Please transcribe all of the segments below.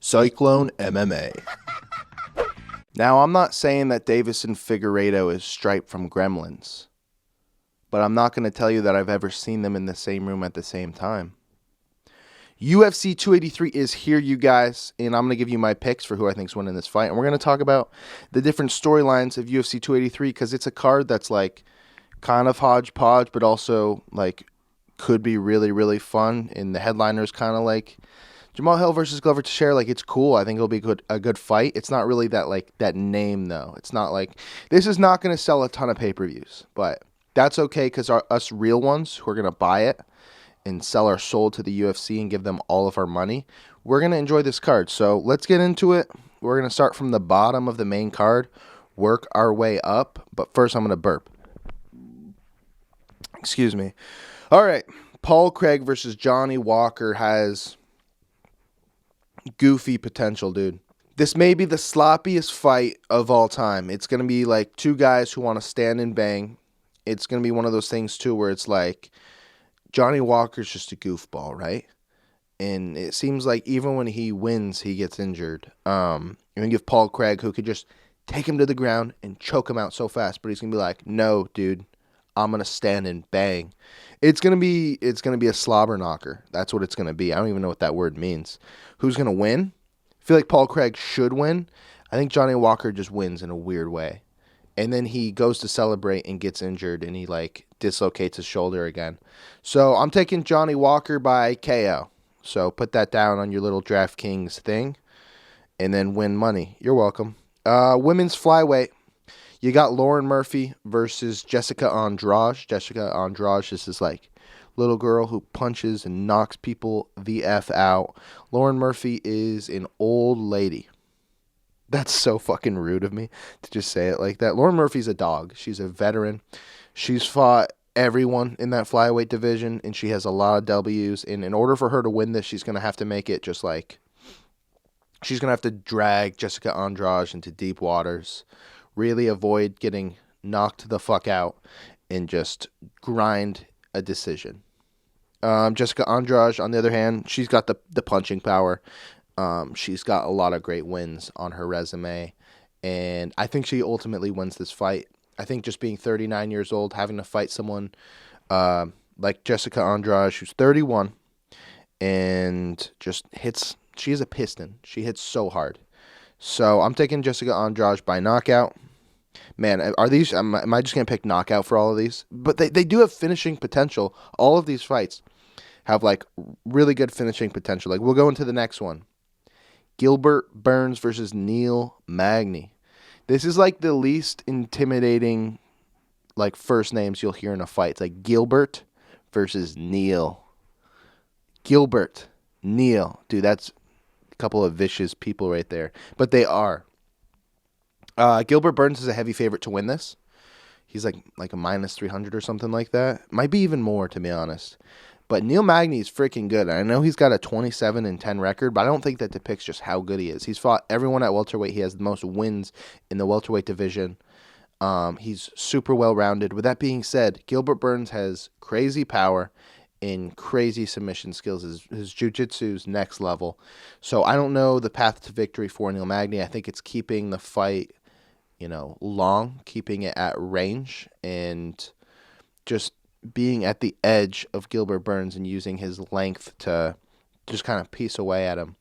Cyclone MMA. Now, I'm not saying that Deviveson Figueiredo is Stripe from Gremlins, but I'm not going to tell you that I've ever seen them in the same room at the same time. UFC 283 is here, you guys, and I'm going to give you my picks for who I think is winning this fight. And we're going to talk about the different storylines of UFC 283 because it's a card that's like kind of hodgepodge, but also like could be really, really fun. And the headliner is kind of like Jamahal versus Teixeira. Like, it's cool. I think it'll be a good fight. It's not really that name, though. It's not like this is not going to sell a ton of pay-per-views, but that's okay because us real ones who are going to buy it and sell our soul to the UFC and give them all of our money, we're going to enjoy this card. So let's get into it. We're going to start from the bottom of the main card, work our way up. But first, I'm going to burp. Excuse me. All right. Paul Craig versus Johnny Walker has goofy potential, dude. This may be the sloppiest fight of all time. It's going to be like two guys who want to stand and bang. It's going to be one of those things, too, where it's like Johnny Walker's just a goofball, right? And it seems like even when he wins, he gets injured. And then you have Paul Craig, who could just take him to the ground and choke him out so fast, but he's going to be like, no, dude, I'm going to stand and bang. It's going to be a slobber knocker. That's what it's going to be. I don't even know what that word means. Who's going to win? I feel like Paul Craig should win. I think Johnny Walker just wins in a weird way. And then he goes to celebrate and gets injured, and he like dislocates his shoulder again. So I'm taking Johnny Walker by KO. So put that down on your little DraftKings thing, and then win money. You're welcome. Women's flyweight. You got Lauren Murphy versus Jessica Andrade. Jessica Andrade is this like little girl who punches and knocks people the F out. Lauren Murphy is an old lady. That's so fucking rude of me to just say it like that. Lauren Murphy's a dog. She's a veteran. She's fought everyone in that flyweight division, and she has a lot of W's. And in order for her to win this, she's going to have to make it just like she's going to have to drag Jessica Andrade into deep waters, really avoid getting knocked the fuck out, and just grind a decision. Jessica Andrade, on the other hand, she's got the punching power. She's got a lot of great wins on her resume, and I think she ultimately wins this fight. I think just being 39 years old, having to fight someone like Jessica Andrade, who's 31, and just hits. She is a piston. She hits so hard. So I'm taking Jessica Andrade by knockout. Man, are these? Am I just gonna pick knockout for all of these? But they do have finishing potential. All of these fights have like really good finishing potential. Like we'll go into the next one. Gilbert Burns versus Neil Magney. This is like the least intimidating like first names you'll hear in a fight. It's like Gilbert versus Neil. Gilbert, Neil. Dude, that's a couple of vicious people right there. But they are. Gilbert Burns is a heavy favorite to win this. He's like a minus 300 or something like that. Might be even more, to be honest. But Neil Magney is freaking good. I know he's got a 27-10 record, but I don't think that depicts just how good he is. He's fought everyone at welterweight. He has the most wins in the welterweight division. He's super well-rounded. With that being said, Gilbert Burns has crazy power and crazy submission skills. His jiu-jitsu's next level. So I don't know the path to victory for Neil Magney. I think it's keeping the fight, long, keeping it at range, and just being at the edge of Gilbert Burns and using his length to just kind of piece away at him.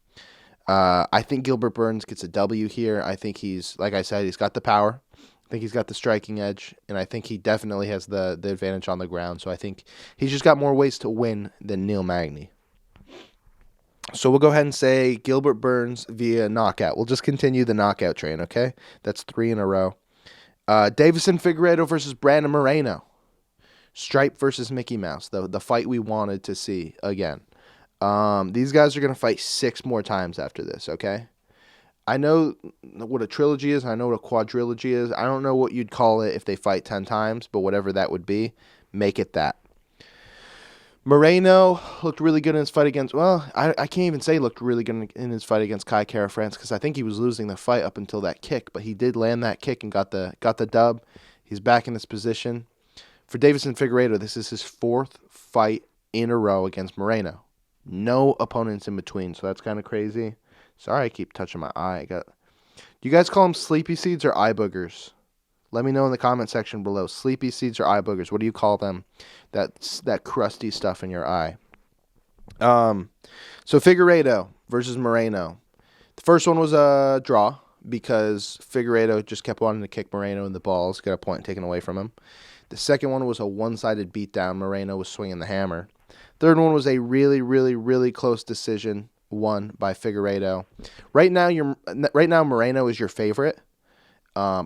I think Gilbert Burns gets a W here. I think he's, like I said, he's got the power. I think he's got the striking edge, and I think he definitely has the advantage on the ground. So I think he's just got more ways to win than Neil Magney. So we'll go ahead and say Gilbert Burns via knockout. We'll just continue the knockout train, okay? That's 3 in a row. Deviveson Figueiredo versus Brandon Moreno. Stripe versus Mickey Mouse, the fight we wanted to see again. These guys are going to fight 6 more times after this, okay? I know what a trilogy is. I know what a quadrilogy is. I don't know what you'd call it if they fight 10 times, but whatever that would be, make it that. Moreno looked really good in his fight against, I can't even say looked really good in his fight against Kai Kara-France because I think he was losing the fight up until that kick, but he did land that kick and got the dub. He's back in this position. For Deviveson Figueiredo, this is his 4th fight in a row against Moreno. No opponents in between, so that's kind of crazy. Sorry, I keep touching my eye. Do you guys call them sleepy seeds or eye boogers? Let me know in the comment section below. Sleepy seeds or eye boogers? What do you call them? That crusty stuff in your eye. So Figueiredo versus Moreno. The first one was a draw because Figueiredo just kept wanting to kick Moreno in the balls, got a point taken away from him. The second one was a one-sided beatdown. Moreno was swinging the hammer. Third one was a really, really, really close decision, won by Figueiredo. Right now, Moreno is your favorite.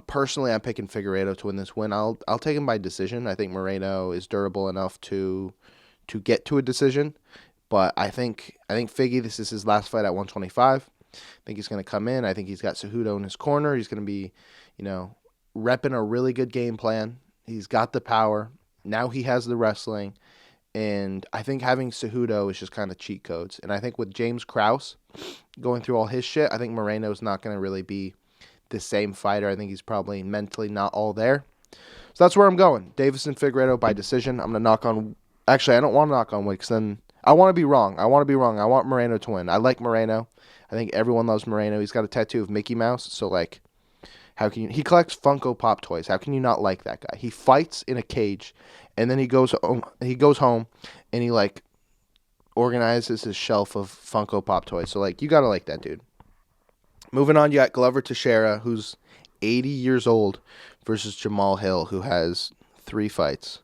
Personally, I'm picking Figueiredo to win this win. I'll take him by decision. I think Moreno is durable enough to get to a decision, but I think Figgy, this is his last fight at 125. I think he's going to come in. I think he's got Cejudo in his corner. He's going to be, repping a really good game plan. He's got the power. Now he has the wrestling. And I think having Cejudo is just kind of cheat codes. And I think with James Krause going through all his shit, I think Moreno's not going to really be the same fighter. I think he's probably mentally not all there. So that's where I'm going. Deviveson Figueiredo by decision. I'm going to knock on... Actually, I don't want to knock on wood because then I want to be wrong. I want Moreno to win. I like Moreno. I think everyone loves Moreno. He's got a tattoo of Mickey Mouse. So, how can you... He collects Funko Pop toys. How can you not like that guy? He fights in a cage, and then he goes home, and he, organizes his shelf of Funko Pop toys. So, you got to like that dude. Moving on, you got Glover Teixeira, who's 80 years old, versus Jamahal Hill, who has 3 fights.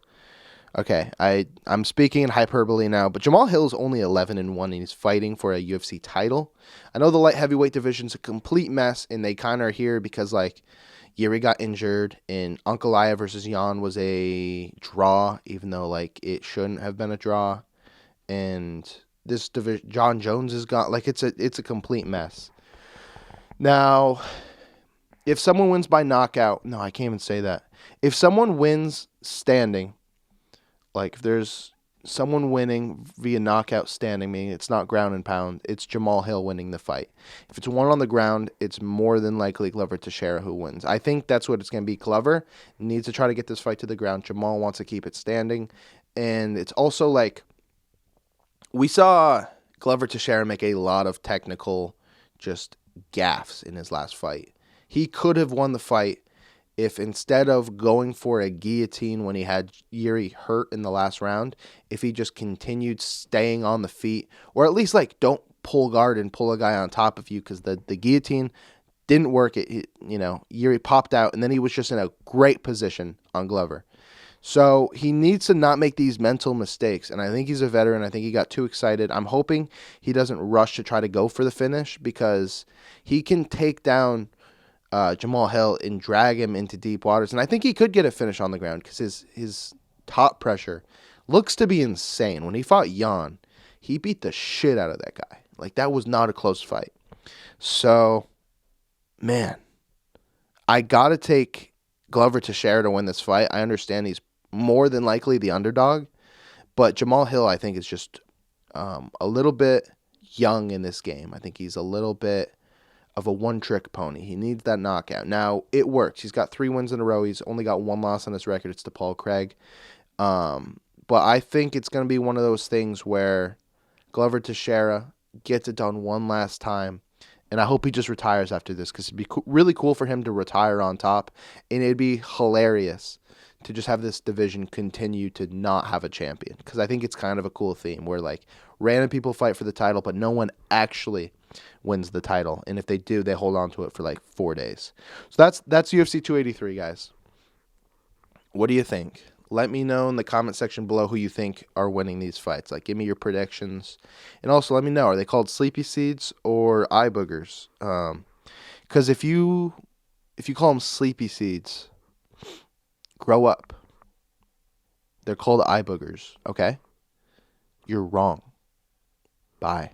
Okay, I'm speaking in hyperbole now, but Jamahal Hill is only 11-1, and he's fighting for a UFC title. I know the light heavyweight division's a complete mess, and they kind of are here because, Yuri got injured, and Ankalaev versus Jan was a draw, even though, it shouldn't have been a draw. And this division, John Jones has got, it's a complete mess. Now, if someone wins by knockout, no, I can't even say that. If someone wins standing, if there's someone winning via knockout standing, meaning it's not ground and pound, it's Jamahal Hill winning the fight. If it's one on the ground, it's more than likely Glover Teixeira who wins. I think that's what it's going to be. Glover needs to try to get this fight to the ground. Jamahal wants to keep it standing. And it's also we saw Glover Teixeira make a lot of technical just gaffes in his last fight. He could have won the fight if instead of going for a guillotine when he had Yuri hurt in the last round, if he just continued staying on the feet, or at least don't pull guard and pull a guy on top of you, because the guillotine didn't work. Yuri popped out, and then he was just in a great position on Glover. So he needs to not make these mental mistakes, and I think he's a veteran. I think he got too excited. I'm hoping he doesn't rush to try to go for the finish, because he can take down Jamahal Hill and drag him into deep waters. And I think he could get a finish on the ground because his top pressure looks to be insane. When he fought Jan, he beat the shit out of that guy. That was not a close fight. So, man, I got to take Glover Teixeira to win this fight. I understand he's more than likely the underdog, but Jamahal Hill, I think, is just a little bit young in this game. I think he's a little bit of a one-trick pony. He needs that knockout. Now, it works. He's got 3 wins in a row. He's only got 1 loss on his record. It's to Paul Craig. But I think it's going to be one of those things where Glover Teixeira gets it done one last time, and I hope he just retires after this, because it'd be really cool for him to retire on top, and it'd be hilarious to just have this division continue to not have a champion, because I think it's kind of a cool theme where random people fight for the title, but no one actually wins the title, and if they do, they hold on to it for 4 days. So that's UFC 283, guys. What do you think? Let me know in the comment section below who you think are winning these fights. Give me your predictions, and also let me know, are they called sleepy seeds or eye boogers? Because if you call them sleepy seeds, grow up. They're called eye boogers. Okay, you're wrong. Bye.